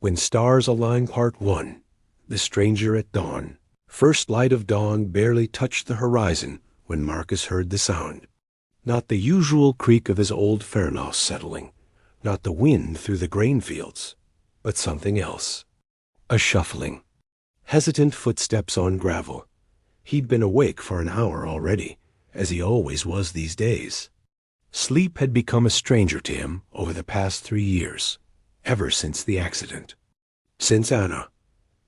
When Stars Align Part 1, The Stranger at Dawn. First light of dawn barely touched the horizon when Marcus heard the sound. Not the usual creak of his old farmhouse settling, not the wind through the grain fields, but something else. A shuffling. Hesitant footsteps on gravel. He'd been awake for an hour already, as he always was these days. Sleep had become a stranger to him over the past 3 years, ever since the accident. Since Anna.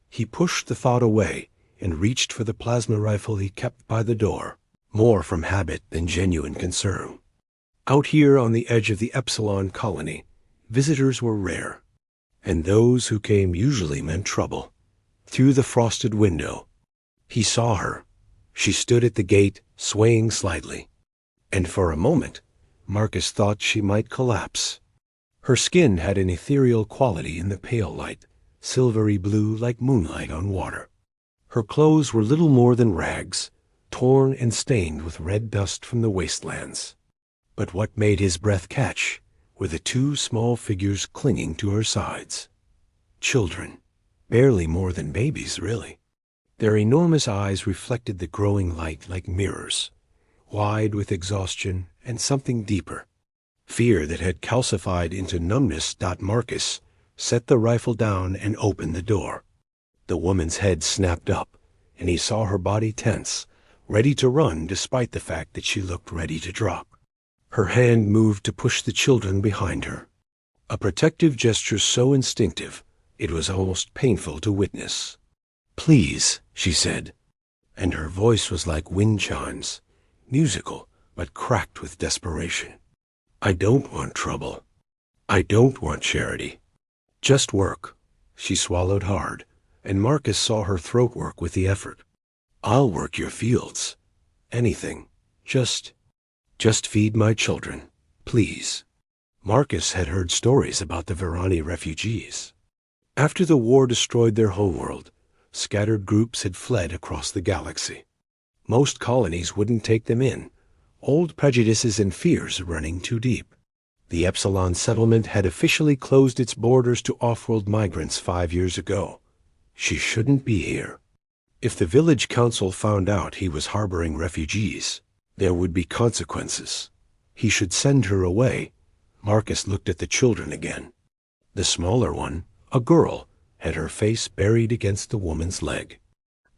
He pushed the thought away and reached for the plasma rifle he kept by the door, more from habit than genuine concern. Out here on the edge of the Epsilon colony, visitors were rare, and those who came usually meant trouble. Through the frosted window, he saw her. She stood at the gate, swaying slightly, and for a moment, Marcus thought she might collapse. Her skin had an ethereal quality in the pale light, silvery blue like moonlight on water. Her clothes were little more than rags, torn and stained with red dust from the wastelands. But what made his breath catch were the 2 small figures clinging to her sides. Children, barely more than babies, really. Their enormous eyes reflected the growing light like mirrors, wide with exhaustion and something deeper. Fear that had calcified into numbness. Marcus set the rifle down and opened the door. The woman's head snapped up, and he saw her body tense, ready to run despite the fact that she looked ready to drop. Her hand moved to push the children behind her, a protective gesture so instinctive it was almost painful to witness. "Please," she said, and her voice was like wind chimes, musical but cracked with desperation. "I don't want trouble. I don't want charity. Just work." She swallowed hard, and Marcus saw her throat work with the effort. "I'll work your fields. Anything. Just feed my children, please." Marcus had heard stories about the Virani refugees. After the war destroyed their homeworld, scattered groups had fled across the galaxy. Most colonies wouldn't take them in, old prejudices and fears running too deep. The Epsilon settlement had officially closed its borders to off-world migrants 5 years ago. She shouldn't be here. If the village council found out he was harboring refugees, there would be consequences. He should send her away. Marcus looked at the children again. The smaller one, a girl, had her face buried against the woman's leg.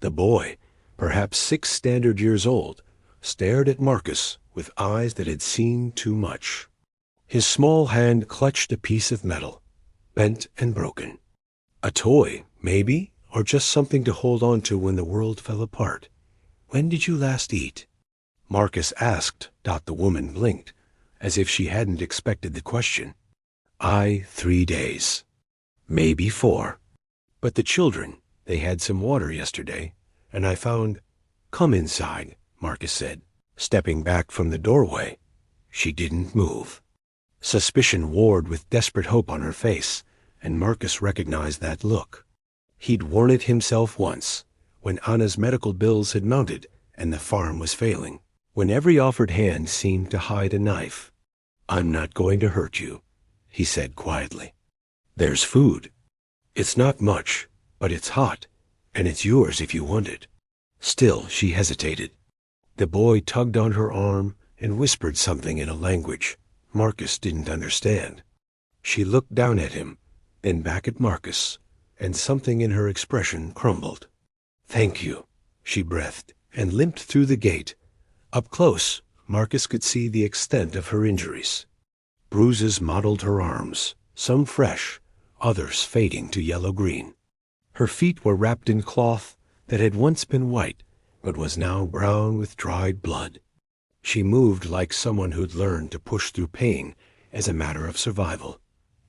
The boy, perhaps 6 standard years old, stared at Marcus with eyes that had seen too much. His small hand clutched a piece of metal, bent and broken. A toy, maybe, or just something to hold on to when the world fell apart. "When did you last eat?" Marcus asked. The woman blinked, as if she hadn't expected the question. 3 days. Maybe 4. But the children, they had some water yesterday, and I found— "Come inside," Marcus said, stepping back from the doorway. She didn't move. Suspicion warred with desperate hope on her face, and Marcus recognized that look. He'd worn it himself once, when Anna's medical bills had mounted and the farm was failing, when every offered hand seemed to hide a knife. "I'm not going to hurt you," he said quietly. "There's food. It's not much, but it's hot, and it's yours if you want it." Still, she hesitated. The boy tugged on her arm and whispered something in a language Marcus didn't understand. She looked down at him, then back at Marcus, and something in her expression crumbled. "Thank you," she breathed, and limped through the gate. Up close, Marcus could see the extent of her injuries. Bruises mottled her arms, some fresh, others fading to yellow-green. Her feet were wrapped in cloth that had once been white, but was now brown with dried blood. She moved like someone who'd learned to push through pain as a matter of survival.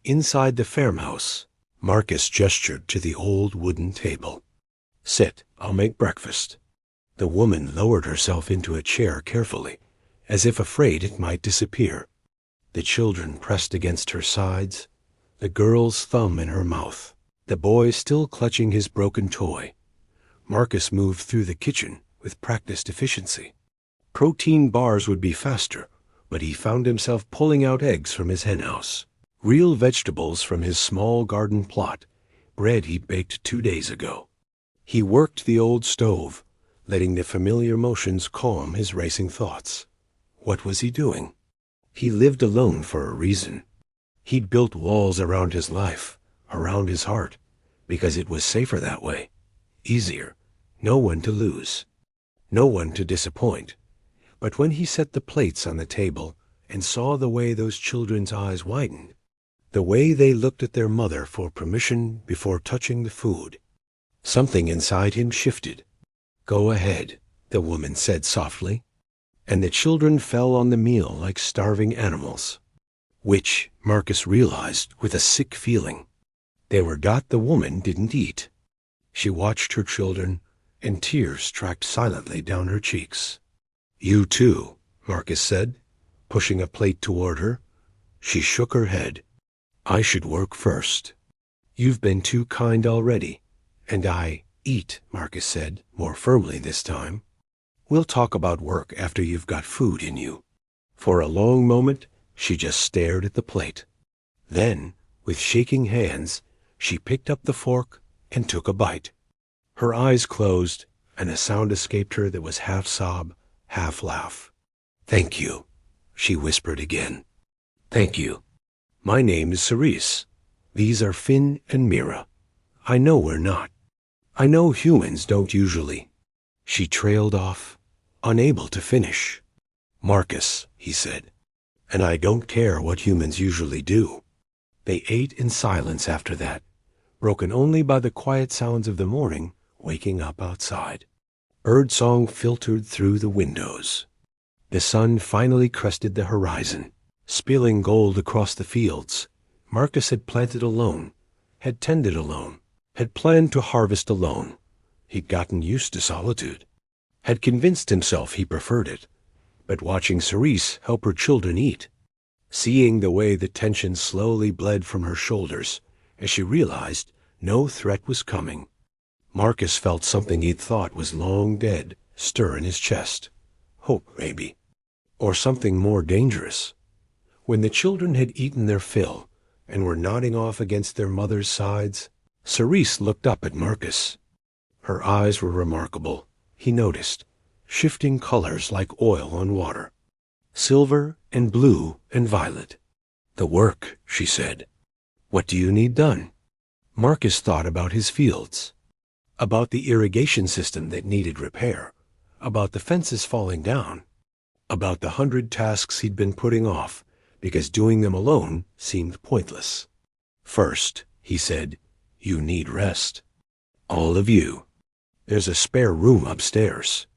Inside the farmhouse, Marcus gestured to the old wooden table. "Sit, I'll make breakfast." The woman lowered herself into a chair carefully, as if afraid it might disappear. The children pressed against her sides, the girl's thumb in her mouth, the boy still clutching his broken toy. Marcus moved through the kitchen with practiced efficiency. Protein bars would be faster, but he found himself pulling out eggs from his henhouse, real vegetables from his small garden plot, bread he baked 2 days ago. He worked the old stove, letting the familiar motions calm his racing thoughts. What was he doing? He lived alone for a reason. He'd built walls around his life, around his heart, because it was safer that way. Easier. No one to lose. No one to disappoint. But when he set the plates on the table and saw the way those children's eyes widened, the way they looked at their mother for permission before touching the food, something inside him shifted. "Go ahead," the woman said softly, and the children fell on the meal like starving animals, which, Marcus realized with a sick feeling, they were got the woman didn't eat. She watched her children, and tears tracked silently down her cheeks. "You too," Marcus said, pushing a plate toward her. She shook her head. "I should work first." "You've been too kind already, and I eat," Marcus said, more firmly this time. "We'll talk about work after you've got food in you." For a long moment, she just stared at the plate. Then, with shaking hands, she picked up the fork and took a bite. Her eyes closed, and a sound escaped her that was half sob, half laugh. "Thank you," she whispered again. "Thank you. My name is Cerise. These are Finn and Mira. I know we're not. I know humans don't usually." She trailed off, unable to finish. "Marcus," he said, "and I don't care what humans usually do." They ate in silence after that, broken only by the quiet sounds of the morning waking up outside. Birdsong filtered through the windows. The sun finally crested the horizon, spilling gold across the fields. Marcus had planted alone, had tended alone, had planned to harvest alone. He'd gotten used to solitude, had convinced himself he preferred it. But watching Cerise help her children eat, seeing the way the tension slowly bled from her shoulders as she realized no threat was coming, Marcus felt something he'd thought was long dead stir in his chest. Hope, maybe. Or something more dangerous. When the children had eaten their fill and were nodding off against their mother's sides, Cerise looked up at Marcus. Her eyes were remarkable, he noticed, shifting colors like oil on water. Silver and blue and violet. "The work," she said. "What do you need done?" Marcus thought about his fields, about the irrigation system that needed repair, about the fences falling down, about the 100 tasks he'd been putting off because doing them alone seemed pointless. "First," he said, "you need rest. All of you. There's a spare room upstairs.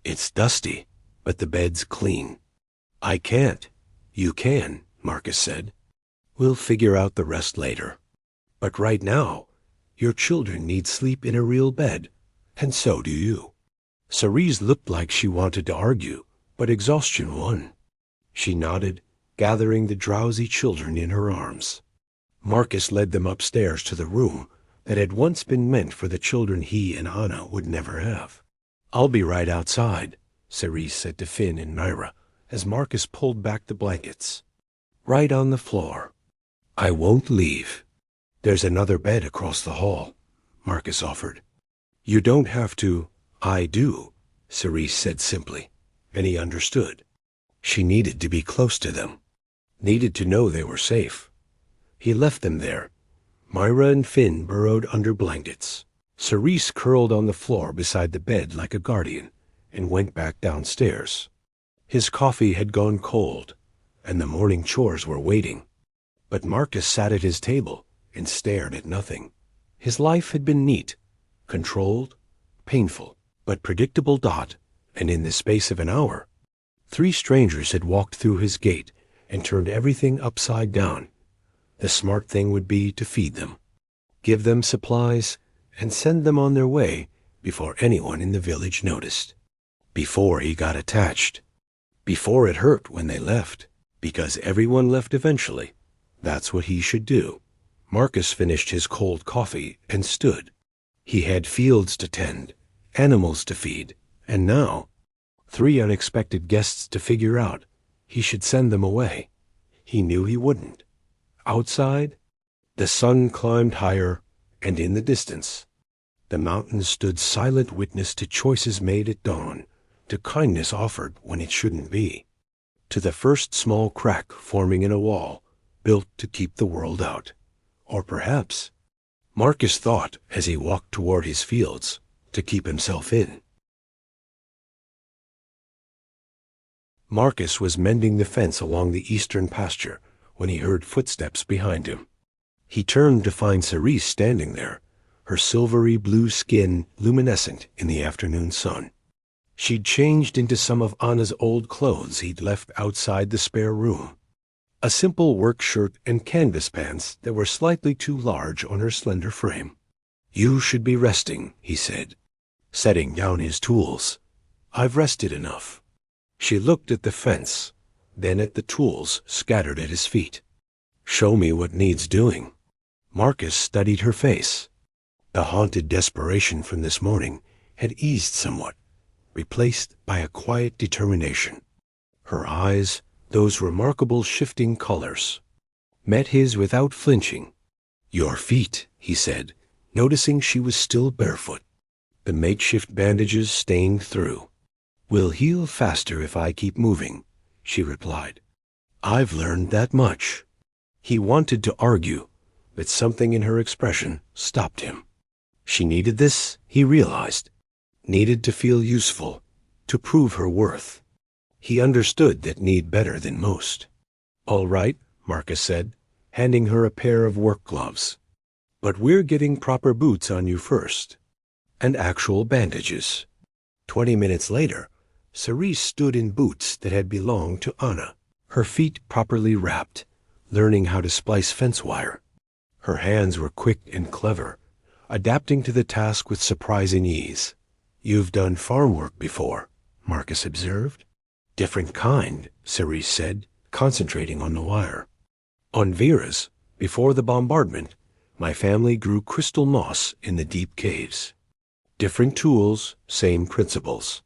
It's dusty, but the bed's clean." "I can't." "You can," Marcus said. "We'll figure out the rest later. But right now, your children need sleep in a real bed, and so do you." Cerise looked like she wanted to argue, but exhaustion won. She nodded, gathering the drowsy children in her arms. Marcus led them upstairs to the room that had once been meant for the children he and Anna would never have. "I'll be right outside," Cerise said to Finn and Myra as Marcus pulled back the blankets. "Right on the floor. I won't leave." "There's another bed across the hall," Marcus offered. "You don't have to." "I do," Cerise said simply, and he understood. She needed to be close to them, needed to know they were safe. He left them there. Myra and Finn burrowed under blankets. Cerise curled on the floor beside the bed like a guardian and went back downstairs. His coffee had gone cold, and the morning chores were waiting. But Marcus sat at his table and stared at nothing. His life had been neat, controlled, painful, but predictable. And in the space of an hour, 3 strangers had walked through his gate and turned everything upside down. The smart thing would be to feed them, give them supplies, and send them on their way before anyone in the village noticed. Before he got attached. Before it hurt when they left, because everyone left eventually. That's what he should do. Marcus finished his cold coffee and stood. He had fields to tend, animals to feed, and now 3 unexpected guests to figure out. He should send them away. He knew he wouldn't. Outside, the sun climbed higher, and in the distance, the mountains stood silent witness to choices made at dawn, to kindness offered when it shouldn't be, to the first small crack forming in a wall, built to keep the world out. Or perhaps, Marcus thought as he walked toward his fields, to keep himself in. Marcus was mending the fence along the eastern pasture when he heard footsteps behind him. He turned to find Cerise standing there, her silvery blue skin luminescent in the afternoon sun. She'd changed into some of Anna's old clothes he'd left outside the spare room. A simple work shirt and canvas pants that were slightly too large on her slender frame. "You should be resting," he said, setting down his tools. "I've rested enough." She looked at the fence, then at the tools scattered at his feet. "Show me what needs doing." Marcus studied her face. The haunted desperation from this morning had eased somewhat, replaced by a quiet determination. Her eyes, those remarkable shifting colors, met his without flinching. "Your feet," he said, noticing she was still barefoot. The makeshift bandages stained through. "Will heal faster if I keep moving," she replied. "I've learned that much." He wanted to argue, but something in her expression stopped him. She needed this, he realized. Needed to feel useful, to prove her worth. He understood that need better than most. "All right," Marcus said, handing her a pair of work gloves. "But we're getting proper boots on you first. And actual bandages." 20 minutes later, Cerise stood in boots that had belonged to Anna, her feet properly wrapped, learning how to splice fence wire. Her hands were quick and clever, adapting to the task with surprising ease. "You've done farm work before," Marcus observed. "Different kind," Cerise said, concentrating on the wire. "On Vera's, before the bombardment, my family grew crystal moss in the deep caves. Different tools, same principles.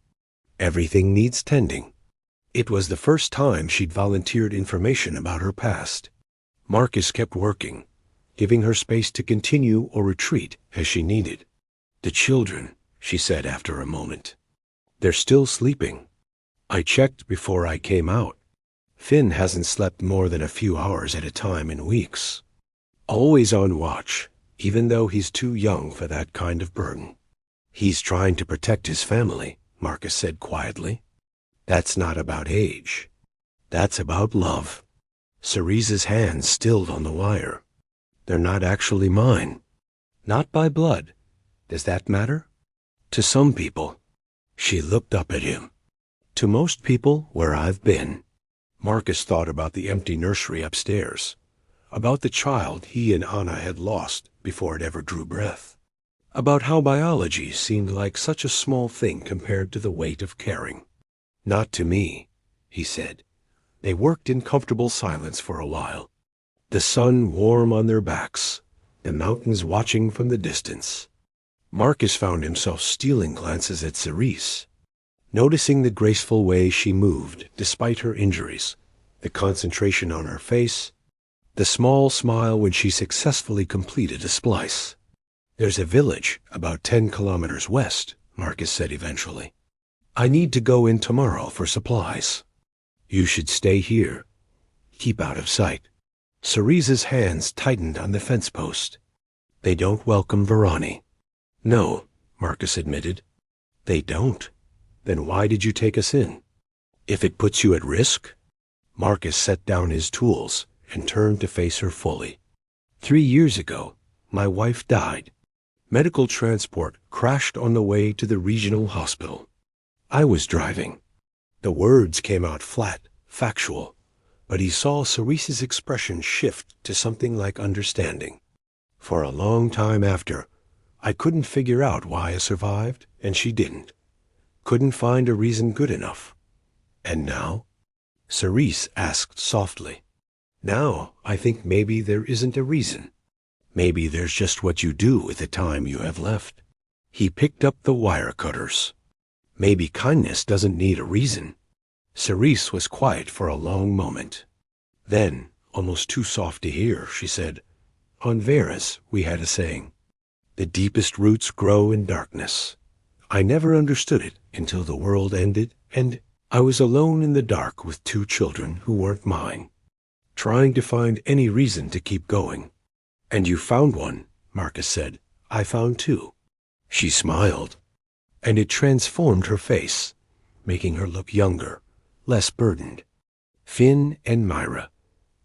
Everything needs tending." It was the first time she'd volunteered information about her past. Marcus kept working, giving her space to continue or retreat as she needed. "The children," she said after a moment. "They're still sleeping. I checked before I came out. Finn hasn't slept more than a few hours at a time in weeks. Always on watch, even though he's too young for that kind of burden." "He's trying to protect his family," Marcus said quietly. "That's not about age. That's about love." Cerise's hands stilled on the wire. "They're not actually mine. Not by blood. Does that matter?" "To some people." She looked up at him. "To most people where I've been." Marcus thought about the empty nursery upstairs, about the child he and Anna had lost before it ever drew breath, about how biology seemed like such a small thing compared to the weight of caring. "Not to me," he said. They worked in comfortable silence for a while, the sun warm on their backs, the mountains watching from the distance. Marcus found himself stealing glances at Cerise, noticing the graceful way she moved despite her injuries, the concentration on her face, the small smile when she successfully completed a splice. "There's a village about 10 kilometers west," Marcus said eventually. "I need to go in tomorrow for supplies. You should stay here. Keep out of sight." Cerise's hands tightened on the fence post. "They don't welcome Verani." "No," Marcus admitted. "They don't? Then why did you take us in?" "If it puts you at risk?" Marcus set down his tools and turned to face her fully. 3 years ago, my wife died. Medical transport crashed on the way to the regional hospital. I was driving. The words came out flat, factual, but he saw Cerise's expression shift to something like understanding. "For a long time after, I couldn't figure out why I survived, and she didn't. Couldn't find a reason good enough. And now?" Cerise asked softly. "Now I think maybe there isn't a reason. Maybe there's just what you do with the time you have left." He picked up the wire cutters. "Maybe kindness doesn't need a reason." Cerise was quiet for a long moment. Then, almost too soft to hear, she said, "On Vera's, we had a saying. The deepest roots grow in darkness. I never understood it until the world ended, and I was alone in the dark with two children who weren't mine, trying to find any reason to keep going. And you found one, Marcus said. I found two. She smiled, and it transformed her face, making her look younger, less burdened. Finn and Myra,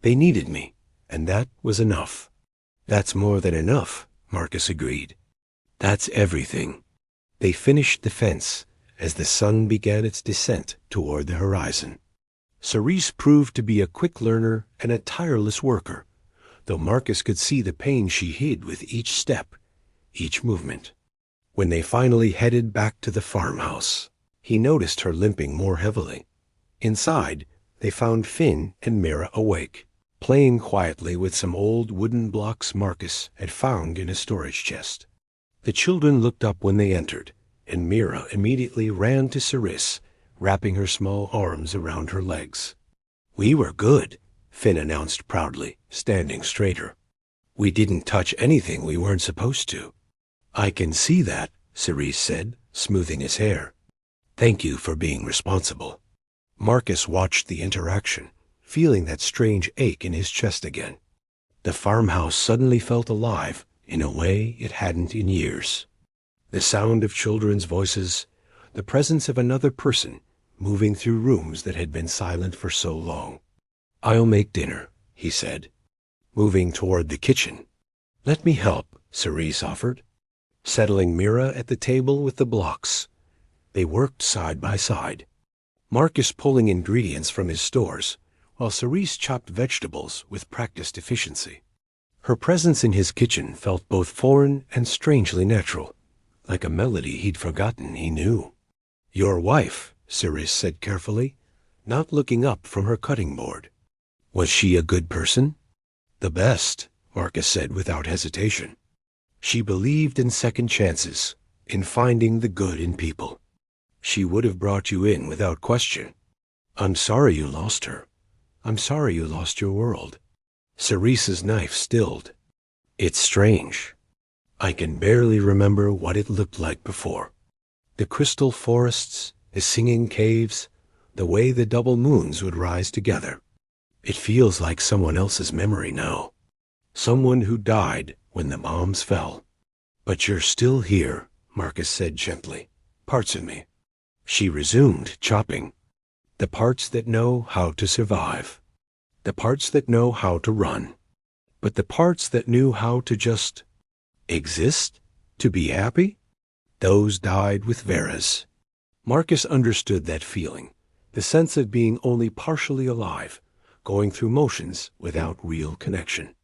they needed me, and that was enough. That's more than enough, Marcus agreed. That's everything. They finished the fence as the sun began its descent toward the horizon. Cerise proved to be a quick learner and a tireless worker, though Marcus could see the pain she hid with each step, each movement. When they finally headed back to the farmhouse, he noticed her limping more heavily. Inside, they found Finn and Mira awake, playing quietly with some old wooden blocks Marcus had found in a storage chest. The children looked up when they entered, and Mira immediately ran to Cerise, wrapping her small arms around her legs. We were good, Finn announced proudly, standing straighter. We didn't touch anything we weren't supposed to. I can see that, Cerise said, smoothing his hair. Thank you for being responsible. Marcus watched the interaction, feeling that strange ache in his chest again. The farmhouse suddenly felt alive in a way it hadn't in years. The sound of children's voices, the presence of another person moving through rooms that had been silent for so long. I'll make dinner, he said, moving toward the kitchen. Let me help, Cerise offered, settling Mira at the table with the blocks. They worked side by side, Marcus pulling ingredients from his stores, while Cerise chopped vegetables with practiced efficiency. Her presence in his kitchen felt both foreign and strangely natural, like a melody he'd forgotten he knew. Your wife, Cerise said carefully, not looking up from her cutting board. Was she a good person? The best, Marcus said without hesitation. She believed in second chances, in finding the good in people. She would have brought you in without question. I'm sorry you lost her. I'm sorry you lost your world. Cerise's knife stilled. It's strange. I can barely remember what it looked like before. The crystal forests, the singing caves, the way the double moons would rise together. It feels like someone else's memory now. Someone who died when the bombs fell. But you're still here, Marcus said gently. Parts of me. She resumed chopping. The parts that know how to survive. The parts that know how to run. But the parts that knew how to just exist? To be happy? Those died with Vera's. Marcus understood that feeling, the sense of being only partially alive, going through motions without real connection.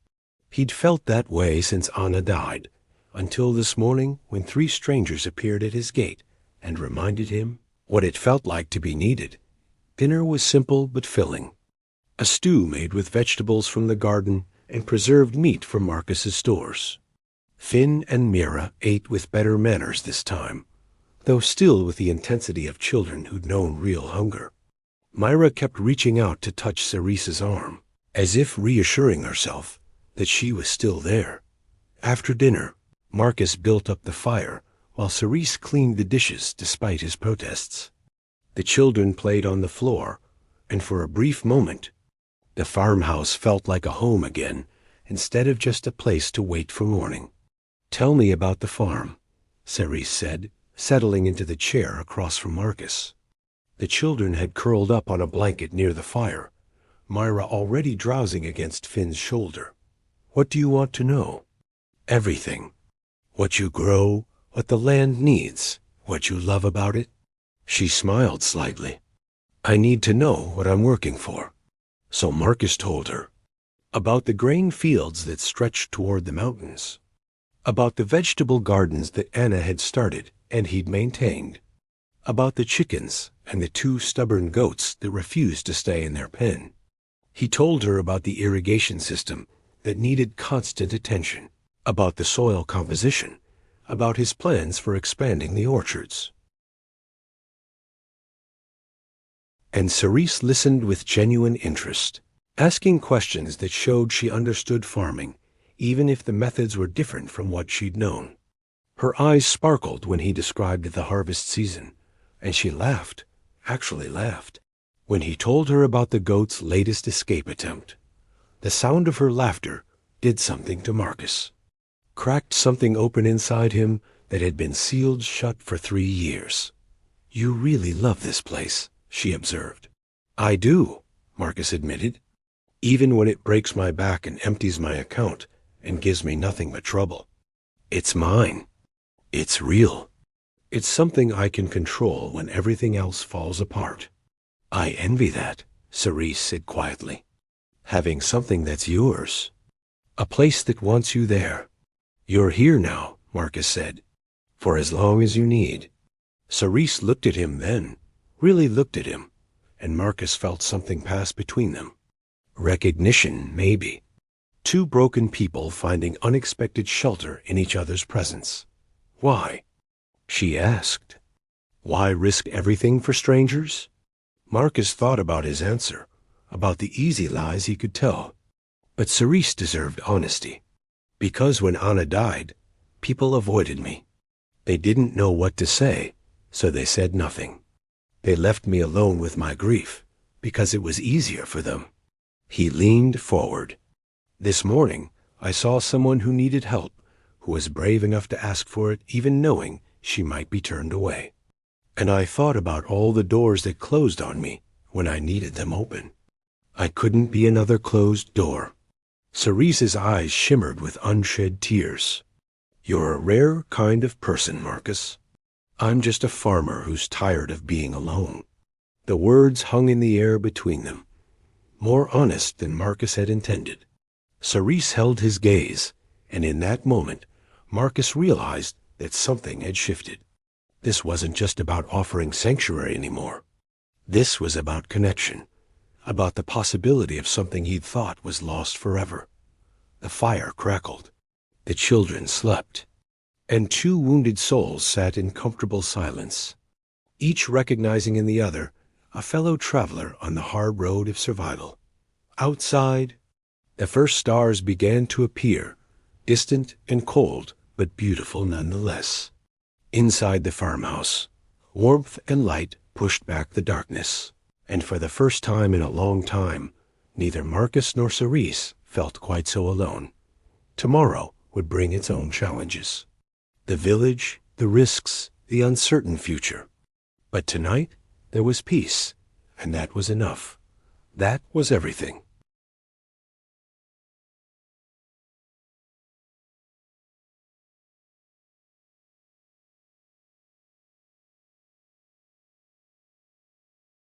He'd felt that way since Anna died, until this morning when three strangers appeared at his gate and reminded him what it felt like to be needed. Dinner was simple but filling. A stew made with vegetables from the garden and preserved meat from Marcus's stores. Finn and Mira ate with better manners this time, though still with the intensity of children who'd known real hunger. Myra kept reaching out to touch Cerise's arm, as if reassuring herself that she was still there. After dinner, Marcus built up the fire while Cerise cleaned the dishes despite his protests. The children played on the floor, and for a brief moment, the farmhouse felt like a home again, instead of just a place to wait for morning. Tell me about the farm, Cerise said, settling into the chair across from Marcus. The children had curled up on a blanket near the fire, Myra already drowsing against Finn's shoulder. What do you want to know? Everything. What you grow, what the land needs, what you love about it. She smiled slightly. I need to know what I'm working for. So Marcus told her about the grain fields that stretched toward the mountains, about the vegetable gardens that Anna had started and he'd maintained, about the chickens and the two stubborn goats that refused to stay in their pen. He told her about the irrigation system that needed constant attention, about the soil composition, about his plans for expanding the orchards. And Cerise listened with genuine interest, asking questions that showed she understood farming, even if the methods were different from what she'd known. Her eyes sparkled when he described the harvest season, and she laughed, actually laughed, when he told her about the goat's latest escape attempt. The sound of her laughter did something to Marcus, cracked something open inside him that had been sealed shut for 3 years. "You really love this place," she observed. "I do," Marcus admitted, "even when it breaks my back and empties my account and gives me nothing but trouble. It's mine. It's real. It's something I can control when everything else falls apart." "I envy that," Cerise said quietly. "Having something that's yours. A place that wants you there." "You're here now," Marcus said, "for as long as you need." Cerise looked at him then, really looked at him, and Marcus felt something pass between them. Recognition, maybe. Two broken people finding unexpected shelter in each other's presence. Why? She asked. Why risk everything for strangers? Marcus thought about his answer, about the easy lies he could tell. But Cerise deserved honesty. Because when Anna died, people avoided me. They didn't know what to say, so they said nothing. They left me alone with my grief, because it was easier for them. He leaned forward. "This morning, I saw someone who needed help, who was brave enough to ask for it even knowing she might be turned away. And I thought about all the doors that closed on me when I needed them open. I couldn't be another closed door." Cerise's eyes shimmered with unshed tears. "You're a rare kind of person, Marcus. I'm just a farmer who's tired of being alone." The words hung in the air between them, more honest than Marcus had intended. Cerise held his gaze, and in that moment, Marcus realized that something had shifted. This wasn't just about offering sanctuary anymore. This was about connection, about the possibility of something he'd thought was lost forever. The fire crackled. The children slept. And two wounded souls sat in comfortable silence, each recognizing in the other a fellow traveler on the hard road of survival. Outside, the first stars began to appear, distant and cold, but beautiful nonetheless. Inside the farmhouse, warmth and light pushed back the darkness, and for the first time in a long time, neither Marcus nor Cerise felt quite so alone. Tomorrow would bring its own challenges. The village, the risks, the uncertain future. But tonight, there was peace, and that was enough. That was everything.